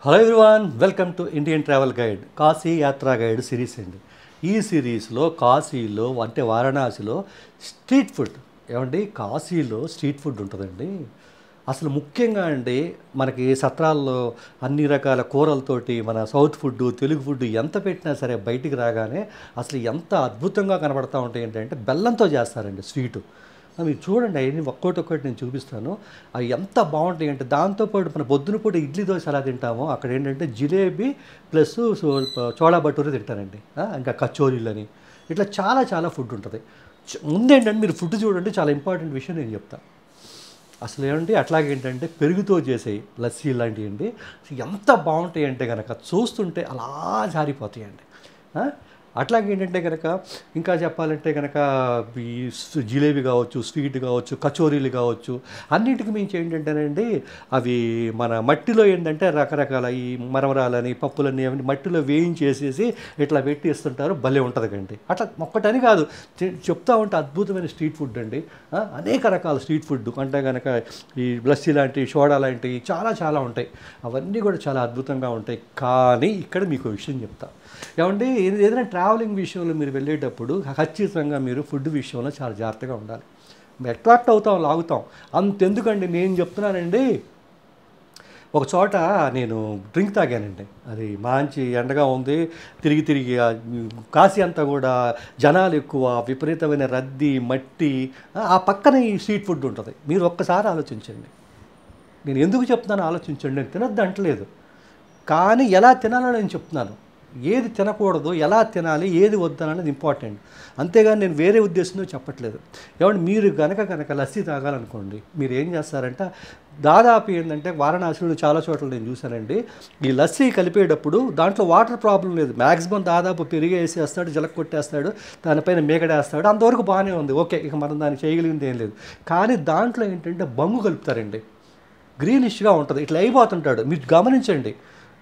Hello everyone, welcome to Indian travel guide Kashi యాత్రా guide series అండి. ఈ సిరీస్లో కాశీలో అంటే వారణాసిలో స్ట్రీట్ ఫుడ్ ఏమండి, కాశీలో స్ట్రీట్ ఫుడ్ ఉంటుందండి. అసలు ముఖ్యంగా అండి మనకి సత్రాల్లో అన్ని రకాల కూరలతోటి మన సౌత్ ఫుడ్ తెలుగు ఫుడ్ ఎంత పెట్టినా సరే బయటికి రాగానే అసలు ఎంత అద్భుతంగా కనబడతా ఉంటాయి ఏంటంటే బెల్లంతో చేస్తారండి స్వీటు. మీరు చూడండి, అవన్నీ ఒక్కొక్కటి నేను చూపిస్తాను. అవి ఎంత బాగుంటాయి అంటే దాంతోపాటు మన పొద్దున పూట ఇడ్లీ దోశ ఎలా తింటామో అక్కడ ఏంటంటే జిలేబీ ప్లస్ చోళా భటూరే తింటారండి. ఇంకా కచోరీలని ఇట్లా చాలా చాలా ఫుడ్ ఉంటుంది. ముందేంటంటే మీరు ఫుడ్ చూడండి, చాలా ఇంపార్టెంట్ విషయం నేను చెప్తాను. అసలు ఏమంటే అట్లాగేంటంటే పెరుగుతో చేసేవి లస్సీ లాంటివి అండి ఎంత బాగుంటాయి అంటే కనుక చూస్తుంటే అలా జారిపోతాయండి. అట్లాగేంటంటే కనుక ఇంకా చెప్పాలంటే కనుక ఈ జిలేబీ కావచ్చు, స్వీట్ కావచ్చు, కచోరీలు కావచ్చు, అన్నిటికీ మించి ఏంటంటేనండి అవి మన మట్టిలో ఏంటంటే రకరకాల ఈ మరమరాలని పప్పులని అవన్నీ మట్టిలో వేయించేసేసి ఇట్లా పెట్టి ఇస్తుంటారు. భలే ఉంటుంది కండి. అట్లా ఒక్కటని కాదు, చెప్తా ఉంటే అద్భుతమైన స్ట్రీట్ ఫుడ్ అండి. అనేక రకాల స్ట్రీట్ ఫుడ్ అంటే కనుక ఈ లస్సీ లాంటి సోడా లాంటివి చాలా చాలా ఉంటాయి. అవన్నీ కూడా చాలా అద్భుతంగా ఉంటాయి. కానీ ఇక్కడ మీకు విషయం చెప్తా ఏమండి, ఏదైనా ట్రావెలింగ్ విషయంలో మీరు వెళ్ళేటప్పుడు ఖచ్చితంగా మీరు ఫుడ్ విషయంలో చాలా జాగ్రత్తగా ఉండాలి. అట్రాక్ట్ అవుతాం, లాగుతాం. అంతెందుకండి, నేను చెప్తున్నానండి, ఒక చోట నేను డ్రింక్ తాగానండి. అది మంచి ఎండగా ఉంది, తిరిగి కాశీ అంతా కూడా జనాలు ఎక్కువ, విపరీతమైన రద్దీ, మట్టి. ఆ పక్కన ఈ స్ట్రీట్ ఫుడ్ ఉంటుంది. మీరు ఒక్కసారి ఆలోచించండి. నేను ఎందుకు చెప్తున్నాను ఆలోచించండి. నేను తినొద్దు అంటలేదు, కానీ ఎలా తినాలో నేను చెప్తున్నాను. ఏది తినకూడదు, ఎలా తినాలి, ఏది వద్దననేది ఇంపార్టెంట్. అంతేగాని నేను వేరే ఉద్దేశంతో చెప్పట్లేదు. ఏమంటే మీరు కనుక లస్సీ తాగాలనుకోండి, మీరు ఏం చేస్తారంటే దాదాపు ఏంటంటే వారణాసిలో చాలా చోట్ల నేను చూశానండి, ఈ లస్సీ కలిపేటప్పుడు దాంట్లో వాటర్ ప్రాబ్లం లేదు. మ్యాక్సిమం దాదాపు పెరిగి వేసేస్తాడు, జలక కొట్టేస్తాడు, దానిపైన మేకడేస్తాడు. అంతవరకు బాగానే ఉంది, ఓకే. ఇక మనం దాన్ని చేయగలిగింది ఏం లేదు. కానీ దాంట్లో ఏంటంటే బంగు కలుపుతారండి, గ్రీనిష్గా ఉంటుంది. ఇట్లా అయిపోతుంటాడు. మీరు గమనించండి.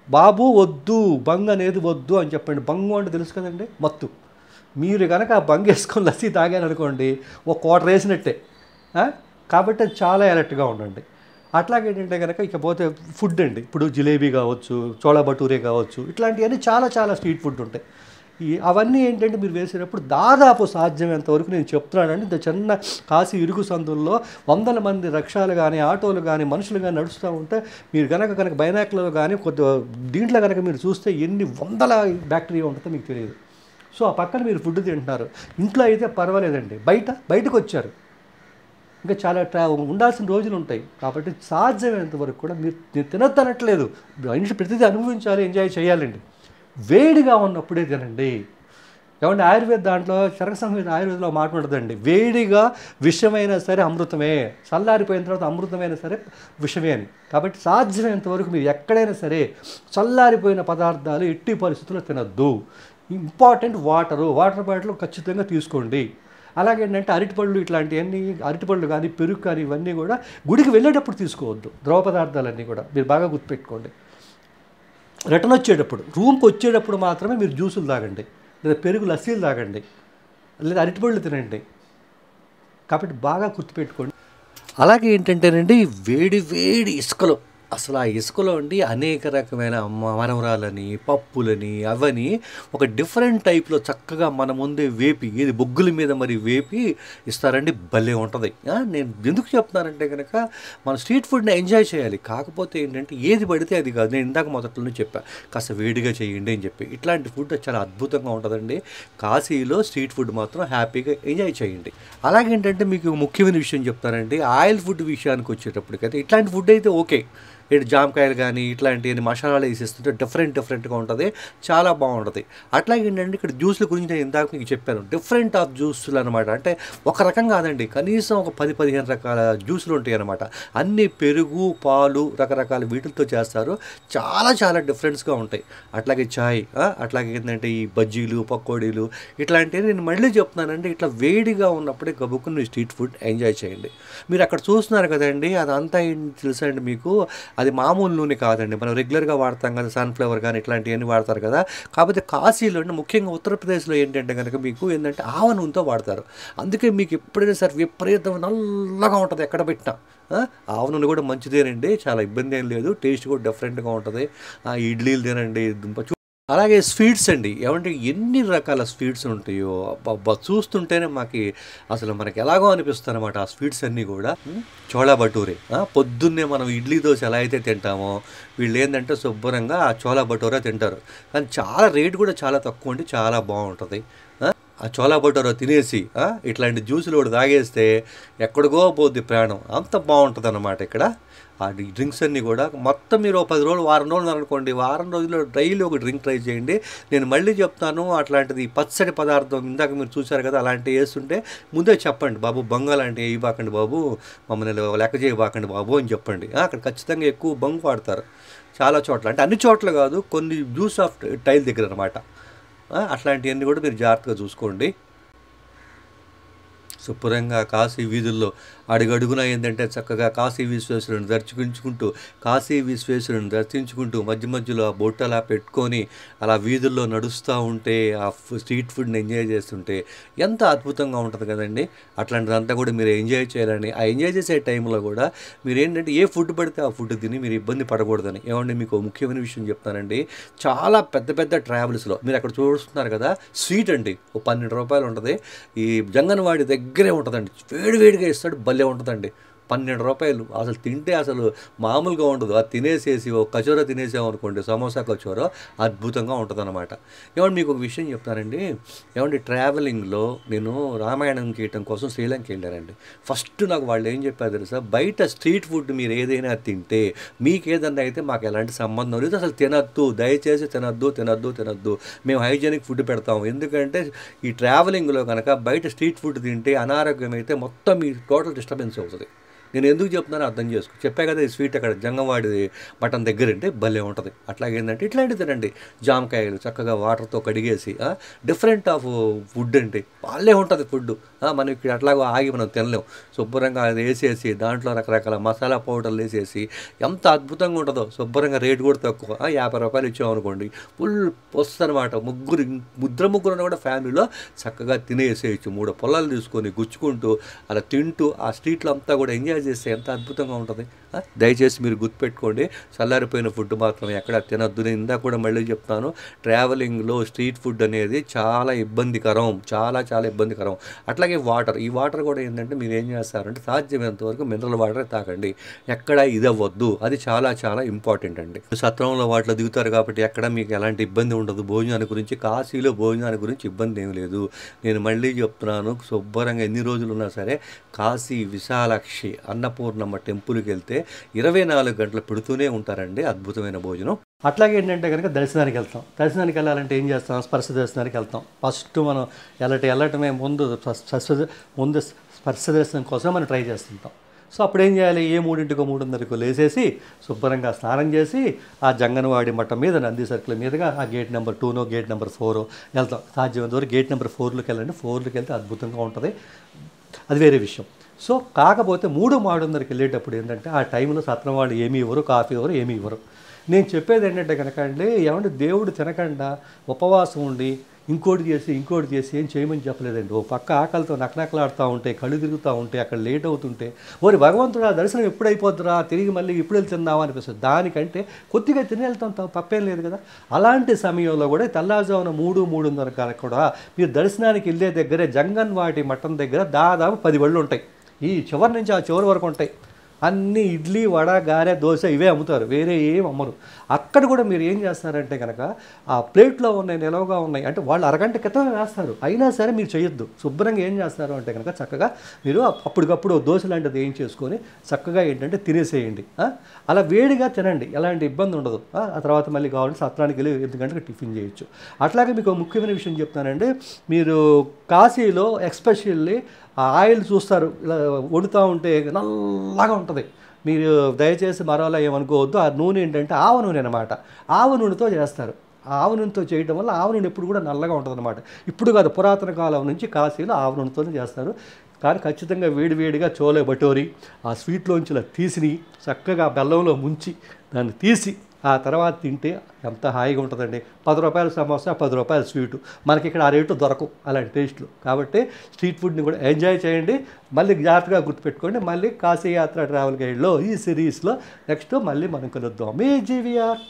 బాబు వద్దు, బంగ్ అనేది వద్దు అని చెప్పండి. బంగు అంటే తెలుసు కదండి, మత్తు. మీరు కనుక ఆ బంగ్ వేసుకొని లస్సీ తాగారనుకోండి, ఒక క్వార్టర్ వేసినట్టే. కాబట్టి అది చాలా అలర్ట్గా ఉండండి. అట్లాగేంటంటే కనుక ఇకపోతే ఫుడ్ అండి, ఇప్పుడు జిలేబీ కావచ్చు, చోళా భటూరే కావచ్చు, ఇట్లాంటివన్నీ చాలా చాలా స్ట్రీట్ ఫుడ్ ఉంటాయి. అవన్నీ ఏంటంటే మీరు వేసేటప్పుడు దాదాపు సాధ్యమైనంత వరకు నేను చెప్తున్నానండి, ఇంత చిన్న కాశీ ఇరుగు సందుల్లో వందల మంది రిక్షాలు కానీ, ఆటోలు కానీ, మనుషులు కానీ నడుస్తూ ఉంటే మీరు కనుక బైనాకులలో కానీ కొద్దిగా దీంట్లో కనుక మీరు చూస్తే ఎన్ని వందల బ్యాక్టీరియా ఉంటుందో మీకు తెలియదు. సో ఆ పక్కన మీరు ఫుడ్ తింటున్నారు. ఇంట్లో అయితే పర్వాలేదండి, బయటకు వచ్చారు, ఇంకా చాలా ఉండాల్సిన రోజులు ఉంటాయి. కాబట్టి సాధ్యమైనంత వరకు కూడా మీరు తినొద్దు అనట్లేదు, మనిషి ప్రతిదీ అనుభవించాలి, ఎంజాయ్ చేయాలండి. వేడిగా ఉన్నప్పుడే తినండి. ఏమంటే ఆయుర్వేద దాంట్లో చరక సంహిత ఆయుర్వేదంలో మాట ఉంటుందండి, వేడిగా విషమైనా సరే అమృతమే, చల్లారిపోయిన తర్వాత అమృతమైనా సరే విషమే అని. కాబట్టి సాధ్యమైనంత వరకు మీరు ఎక్కడైనా సరే చల్లారిపోయిన పదార్థాలు ఎట్టి పరిస్థితుల్లో తినద్దు. ఇంపార్టెంట్ వాటర్ బాటిల్ ఖచ్చితంగా తీసుకోండి. అలాగేంటంటే అరటిపళ్ళు, ఇట్లాంటివన్నీ అరటిపళ్ళు కానీ పెరుగు కానీ ఇవన్నీ కూడా గుడికి వెళ్ళేటప్పుడు తీసుకోవద్దు. ద్రవ పదార్థాలన్నీ కూడా మీరు బాగా గుర్తుపెట్టుకోండి. రిటర్న్ వచ్చేటప్పుడు, రూమ్కి వచ్చేటప్పుడు మాత్రమే మీరు జ్యూసులు తాగండి, లేదా పెరుగు లస్సీలు తాగండి, లేదా అరటిపళ్ళు తినండి. కాబట్టి బాగా గుర్తుపెట్టుకోండి. అలాగే ఏంటంటేనండి వేడి ఇసుకలో, అసలు ఆ ఇసుకలో అండి అనేక రకమైన మరమరాలని, పప్పులని, అవని ఒక డిఫరెంట్ టైప్లో చక్కగా మన ముందే వేపి, ఏది బొగ్గుల మీద మరి వేపి ఇస్తారండి. భలే ఉంటుంది. నేను ఎందుకు చెప్తున్నానంటే కనుక మన స్ట్రీట్ ఫుడ్ని ఎంజాయ్ చేయాలి. కాకపోతే ఏంటంటే ఏది పడితే అది కాదు. నేను ఇందాక మొదట్లోనే చెప్పాను, కాస్త వేడిగా చేయండి అని చెప్పి. ఇట్లాంటి ఫుడ్ చాలా అద్భుతంగా ఉంటుందండి. కాశీలో స్ట్రీట్ ఫుడ్ మాత్రం హ్యాపీగా ఎంజాయ్ చేయండి. అలాగేంటంటే మీకు ముఖ్యమైన విషయం చెప్తానండి, ఆయిల్ ఫుడ్ విషయానికి వచ్చేటప్పటికైతే ఇట్లాంటి ఫుడ్ అయితే ఓకే. ఇటు జామకాయలు కానీ ఇట్లాంటివి మసాలాలు వేసేస్తుంటే డిఫరెంట్గా ఉంటుంది, చాలా బాగుంటుంది. అట్లాగే ఏంటంటే ఇక్కడ జ్యూస్ల గురించి నేను ఇందాక మీకు చెప్పాను, డిఫరెంట్ ఆఫ్ జ్యూసులు అనమాట. అంటే ఒక రకం కాదండి, కనీసం ఒక 10-15 రకాల జ్యూసులు ఉంటాయి అనమాట. అన్నీ పెరుగు, పాలు, రకరకాల వీటితో చేస్తారు. చాలా చాలా డిఫరెంట్స్గా ఉంటాయి. అట్లాగే చాయ్, అట్లాగే ఏంటంటే ఈ బజ్జీలు, పకోడీలు ఇట్లాంటివి నేను మళ్ళీ చెప్తున్నానండి. ఇట్లా వేడిగా ఉన్నప్పుడే గబుక్కుని స్ట్రీట్ ఫుడ్ ఎంజాయ్ చేయండి. మీరు అక్కడ చూస్తున్నారు కదండి, అదంతా తెలుసా అండి మీకు, అది మామూలు నూనె కాదండి, మనం రెగ్యులర్గా వాడతాం కదా, సన్ఫ్లవర్ కానీ ఇట్లాంటివన్నీ వాడతారు కదా. కాకపోతే కాశీలో ముఖ్యంగా ఉత్తరప్రదేశ్లో ఏంటంటే కనుక మీకు ఏంటంటే ఆవ నూనెతో వాడతారు. అందుకే మీకు ఎప్పుడైనా సరే విపరీతం నల్లగా ఉంటుంది ఎక్కడ పెట్టినా. ఆవ నూనె కూడా మంచిదేనండి, చాలా ఇబ్బంది ఏం లేదు, టేస్ట్ కూడా డిఫరెంట్గా ఉంటుంది. ఇడ్లీలు తినండి, అలాగే స్వీట్స్ అండి, ఏమంటే ఎన్ని రకాల స్వీట్స్ ఉంటాయో అబ్బా, చూస్తుంటేనే అసలు మనకి ఎలాగో అనిపిస్తుంది అనమాట ఆ స్వీట్స్ అన్నీ కూడా. చోళా భటూరే, పొద్దున్నే మనం ఇడ్లీ దోశ ఎలా అయితే తింటామో వీళ్ళు ఏంటంటే శుభ్రంగా ఆ చోళా భటూరా తింటారు. కానీ చాలా రేటు కూడా చాలా తక్కువ ఉండి చాలా బాగుంటుంది. ఆ చోళా భటూరా తినేసి ఇట్లాంటి జ్యూసులు కూడా తాగేస్తే ఎక్కడికో పోద్ది ప్రాణం, అంత బాగుంటుంది అన్నమాట ఇక్కడ. ఆ డ్రింక్స్ అన్నీ కూడా మొత్తం మీరు 10 రోజులు వారం రోజులు అనుకోండి, వారం రోజుల్లో డైలీ ఒక డ్రింక్ ట్రై చేయండి. నేను మళ్ళీ చెప్తాను, అట్లాంటిది పచ్చడి పదార్థం ఇందాక మీరు చూశారు కదా, అలాంటివి వేస్తుంటే ముందే చెప్పండి, బాబు బంగు అలాంటివి వేయబాకండి బాబు, మమ్మల్ని లెక్క చేయబాకండి బాబు అని చెప్పండి. అక్కడ ఖచ్చితంగా ఎక్కువ బంగు వాడతారు చాలా చోట్ల, అంటే అన్ని చోట్ల కాదు, కొన్ని జ్యూస్ ఆఫ్ టైల్ దగ్గర అనమాట. అట్లాంటివన్నీ కూడా మీరు జాగ్రత్తగా చూసుకోండి. శుభ్రంగా కాశీ వీధుల్లో అడుగడుగున ఏంటంటే చక్కగా కాశీ విశ్వేశ్వరుని దర్శించుకుంటూ మధ్య మధ్యలో ఆ బొట్టు అలా పెట్టుకొని అలా వీధుల్లో నడుస్తూ ఉంటే ఆ స్ట్రీట్ ఫుడ్ని ఎంజాయ్ చేస్తుంటే ఎంత అద్భుతంగా ఉంటుంది కదండి. అట్లాంటిదంతా కూడా మీరు ఎంజాయ్ చేయాలని, ఆ ఎంజాయ్ చేసే టైంలో కూడా మీరు ఏంటంటే ఏ ఫుడ్ పడితే ఆ ఫుడ్ తిని మీరు ఇబ్బంది పడకూడదని. ఏమంటే మీకు ముఖ్యమైన విషయం చెప్తానండి, చాలా పెద్ద పెద్ద ట్రావెల్స్లో మీరు అక్కడ చూస్తున్నారు కదా, స్వీట్ అండి ఓ 12 రూపాయలు ఉంటుంది, ఈ జంగన్వాడి దగ్గరే ఉంటుందండి, వేడివేడిగా ఇస్తాడు, భలే ఉంటుందండి. 12 రూపాయలు అసలు తింటే అసలు మామూలుగా ఉండదు. అది తినేసేసి ఒక కచోరా తినేసామనుకోండి, సమోసా కచోరా, అద్భుతంగా ఉంటుంది అనమాట. ఏమంటే మీకు ఒక విషయం చెప్తానండి, ఏమంటే ట్రావెలింగ్లో నేను రామాయణం చేయటం కోసం శ్రీలంక వెళ్ళానండి. ఫస్ట్ నాకు వాళ్ళు ఏం చెప్పారు తెలుసా, బయట స్ట్రీట్ ఫుడ్ మీరు ఏదైనా తింటే మీకు ఏదన్నా అయితే మాకు ఎలాంటి సంబంధం లేదు, అసలు తినద్దు, దయచేసి తినద్దు, మేము హైజీనిక్ ఫుడ్ పెడతాము. ఎందుకంటే ఈ ట్రావెలింగ్లో కనుక బయట స్ట్రీట్ ఫుడ్ తింటే అనారోగ్యం అయితే మొత్తం మీ టోటల్ డిస్టర్బెన్స్ అవుతుంది. నేను ఎందుకు చెప్తున్నానో అర్థం చేసుకో, చెప్పా కదా, ఈ స్వీట్ అక్కడ జంగంవాడి మటన్ దగ్గర అంటే భలే ఉంటుంది. అట్లాగేంటంటే ఇట్లాంటిది తినండి, జామకాయలు చక్కగా వాటర్తో కడిగేసి, డిఫరెంట్ ఆఫ్ ఫుడ్ అండి, వాళ్ళే ఉంటుంది ఫుడ్. మనం ఇక్కడ అట్లాగో ఆగి మనం తినలేం. శుభ్రంగా అది వేసేసి దాంట్లో రకరకాల మసాలా పౌడర్లు వేసేసి ఎంత అద్భుతంగా ఉంటుందో. శుభ్రంగా రేటు కూడా తక్కువ, 50 రూపాయలు ఇచ్చామనుకోండి, ఫుల్ వస్తుందన్నమాట. ముగ్గురు కూడా ఫ్యామిలీలో చక్కగా తినేసేయచ్చు. 3 పొలాలు తీసుకొని గుచ్చుకుంటూ అలా తింటూ ఆ స్ట్రీట్లో అంతా కూడా ఎంజాయ్ చేస్తే ఎంత అద్భుతంగా ఉంటుంది. దయచేసి మీరు గుర్తుపెట్టుకోండి, చల్లారిపోయిన ఫుడ్ మాత్రం ఎక్కడ తినద్దు. నేను ఇందాక కూడా మళ్ళీ చెప్తాను, ట్రావెలింగ్లో స్ట్రీట్ ఫుడ్ అనేది చాలా ఇబ్బందికరం, చాలా ఇబ్బందికరం. అట్లాగే వాటర్, ఈ వాటర్ కూడా ఏంటంటే మీరు ఏం చేస్తారంటే సాధ్యమైనంత వరకు మినరల్ వాటరే తాకండి, ఎక్కడ ఇది అవ్వద్దు. అది చాలా ఇంపార్టెంట్ అండి. సత్రంలో వాటిలో దిగుతారు కాబట్టి ఎక్కడ మీకు ఎలాంటి ఇబ్బంది ఉండదు. భోజనాన్ని గురించి, కాశీలో భోజనాన్ని గురించి ఇబ్బంది ఏం లేదు. నేను మళ్ళీ చెప్తున్నాను, శుభ్రంగా ఎన్ని రోజులు ఉన్నా సరే కాశీ విశాలాక్షి అన్నపూర్ణమ్మ టెంపుల్కి వెళ్తే 24 గంటలు పెడుతూనే ఉంటారండి అద్భుతమైన భోజనం. అట్లాగే ఏంటంటే కనుక దర్శనానికి వెళ్ళాలంటే ఏం చేస్తాం, స్పర్శ దర్శనానికి వెళ్తాం. ఫస్ట్ మనం వెళ్ళటమే ముందు స్పర్శ దర్శనం కోసం మనం ట్రై చేస్తుంటాం. సో అప్పుడు ఏం చేయాలి, ఏ 3:00కో 3:30కో లేసేసి శుభ్రంగా స్నానం చేసి ఆ జంగన్వాడి మఠం మీద నంది సర్కిల్ మీదుగా ఆ గేట్ నెంబర్ 2నో గేట్ నెంబర్ 4 వెళ్తాం. సాధ్యమైనంత వరకు గేట్ నెంబర్ 4లోకి వెళ్ళండి. 4లోకి వెళ్తే అద్భుతంగా ఉంటుంది, అది వేరే విషయం. సో కాకపోతే 3:30కి వెళ్ళేటప్పుడు ఏంటంటే ఆ టైంలో సత్రం వాళ్ళు ఏమీ ఇవ్వరు, కాఫీ ఇవ్వరు, ఏమీ ఇవ్వరు. నేను చెప్పేది ఏంటంటే కనుక అండి, ఏమంటే దేవుడు తినకుండా ఉపవాసం ఉండి ఇంకోటి చేసి ఏం చేయమని చెప్పలేదండి. ఓ పక్క ఆకలితో నకనకలాడుతూ ఉంటే, కళ్ళు తిరుగుతూ ఉంటే, అక్కడ లేట్ అవుతుంటే, ఓరి భగవంతుడు ఆ దర్శనం ఎప్పుడు అయిపోద్దురా, తిరిగి మళ్ళీ ఇప్పుడు వెళ్ళి తిందామా అనిపిస్తుంది. దానికంటే కొద్దిగా తిని వెళ్తాం, తప్పేం లేదు కదా. అలాంటి సమయంలో కూడా తెల్లారుజామున 3:30 కూడా మీరు దర్శనానికి వెళ్ళే దగ్గరే జంగన్వాడి మఠం దగ్గర దాదాపు 10 బళ్ళు ఉంటాయి. ఈ చివరి నుంచి ఆ చివరి వరకు ఉంటాయి. అన్నీ ఇడ్లీ, వడ, గారె, దోశ ఇవే అమ్ముతారు, వేరే ఏం అమ్మరు. అక్కడ కూడా మీరు ఏం చేస్తారంటే కనుక ఆ ప్లేట్లో ఉన్నాయి, నిలవగా ఉన్నాయి అంటే వాళ్ళు అరగంట క్రితం వేస్తారు, అయినా సరే మీరు చేయొద్దు. శుభ్రంగా ఏం చేస్తారు అంటే కనుక చక్కగా మీరు అప్పటికప్పుడు దోశ లాంటిది ఏం చేసుకొని చక్కగా ఏంటంటే తినేసేయండి. అలా వేడిగా తినండి, ఎలాంటి ఇబ్బంది ఉండదు. ఆ తర్వాత మళ్ళీ కావాలంటే సత్రానికి వెళ్ళి 8 గంటలకు టిఫిన్ చేయొచ్చు. అట్లాగే మీకు ముఖ్యమైన విషయం చెప్తానండి, మీరు కాశీలో ఎస్పెషల్లీ ఆ ఆయిల్ చూస్తారు, ఇలా వండుతూ ఉంటే నల్లగా ఉంటుంది. మీరు దయచేసి మరోలా ఏమనుకోవద్దు. ఆ నూనె ఏంటంటే ఆవ నూనె అనమాట, ఆవ నూనెతో చేస్తారు. ఆవ నూనెతో చేయడం వల్ల ఆవ నూనె ఎప్పుడు కూడా నల్లగా ఉంటుంది అనమాట. ఇప్పుడు కాదు, పురాతన కాలం నుంచి కాశీలో ఆవ నూనెతోనే చేస్తారు. కానీ ఖచ్చితంగా వేడివేడిగా చోలే భటోరి ఆ స్వీట్లోంచి ఇలా తీసిని చక్కగా బెల్లంలో ముంచి దాన్ని తీసి ఆ తర్వాత తింటే ఎంత హాయిగా ఉంటుందండి. 10 రూపాయల సమోసా, 10 రూపాయల స్వీటు, మనకి ఇక్కడ ఆ రేటు దొరకవు అలాంటి టేస్ట్లు. కాబట్టి స్ట్రీట్ ఫుడ్ని కూడా ఎంజాయ్ చేయండి. మళ్ళీ జాగ్రత్తగా గుర్తుపెట్టుకోండి. మళ్ళీ కాశీ యాత్ర ట్రావెల్ గైడ్లో ఈ సిరీస్లో నెక్స్ట్ మళ్ళీ మనం కలుద్దాం. మీ జీవీఆర్.